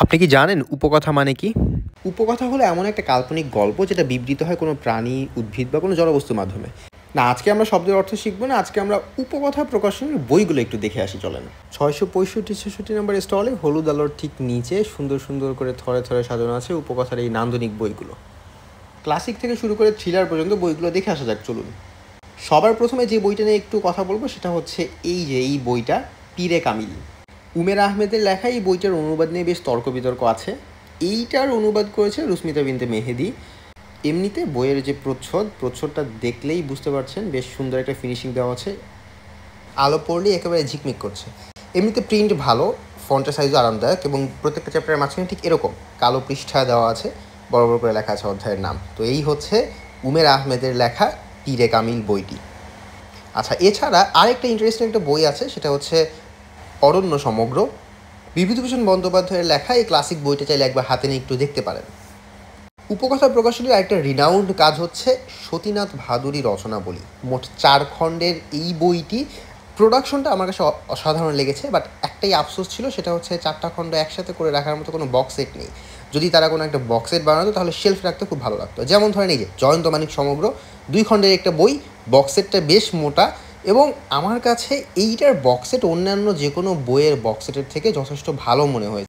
আপনি কি জানেন উপকথা মানে কি? উপকথা হলো এমন একটা কাল্পনিক গল্প যেটা বিবৃত হয় কোনো প্রাণী, উদ্ভিদ বা কোনো জড়বস্তুর মাধ্যমে। না, আজকে আমরা শব্দের অর্থ শিখব না, আজকে আমরা উপকথা প্রকাশনের বইগুলো একটু দেখে আসি চলেন। ৬৬৫-৬৬ নম্বরের স্টলে হলুদ আলোর ঠিক নিচে সুন্দর সুন্দর করে থরে থরে সাজানো আছে উপকথার এই নান্দনিক বইগুলো। ক্লাসিক থেকে শুরু করে থ্রিলার পর্যন্ত বইগুলো দেখে আসা যাক চলুন। সবার প্রথমে যে বইটা নিয়ে একটু কথা বলবো সেটা হচ্ছে এই বইটা, পীরে কামিল। উমের আহমেদের লেখা এই বইটার অনুবাদ নিয়ে বেশ তর্ক বিতর্ক আছে। এইটার অনুবাদ করেছে রুস্মিতা বিনতে মেহেদি। এমনিতে বইয়ের যে প্রচ্ছদটা দেখলেই বুঝতে পারছেন বেশ সুন্দর একটা ফিনিশিং দেওয়া আছে, আলো পড়লেই একেবারে ঝিকমিক করছে। এমনিতে প্রিন্ট ভালো, ফন্টের সাইজও আরামদায়ক এবং প্রত্যেকটা চ্যাপ্টারের মাঝখানে ঠিক এরকম কালো পৃষ্ঠা দেওয়া আছে, বড় বড় করে লেখা আছে অধ্যায়ের নাম। তো এই হচ্ছে উমের আহমেদের লেখা পীরে কামিল বইটি। আচ্ছা, এছাড়া আরেকটা ইন্টারেস্টিং একটা বই আছে, সেটা হচ্ছে অরণ্য সমগ্র। বিভূতিভূষণ বন্দ্যোপাধ্যায়ের লেখা এই ক্লাসিক বইটা চাইলে একবার হাতে নিয়ে একটু দেখতে পারেন। উপকথা প্রকাশনীর আরেকটা রিনাউন্ড কাজ হচ্ছে সতীনাথ ভাদুরী রচনাবলী। মোট 4 খণ্ডের এই বইটি প্রোডাকশনটা আমার কাছে অসাধারণ লেগেছে, বাট একটাই আফসোস ছিল, সেটা হচ্ছে 4টা খণ্ড একসাথে করে রাখার মতো কোনো বক্স সেট নেই। যদি তারা কোনো একটা বক্স সেট বানাতো তাহলে শেলফ রাখতে খুব ভালো লাগতো। যেমন ধরেন এই যে জয়ন্ত মানিক সমগ্র, 2 খণ্ডের একটা বই, বক্স সেটটা বেশ মোটা এবং আমার কাছে এইটার বক্স সেট অন্যান্য যে কোনো বইয়ের বক্স সেটের থেকে যথেষ্ট ভালো মনে হয়েছে।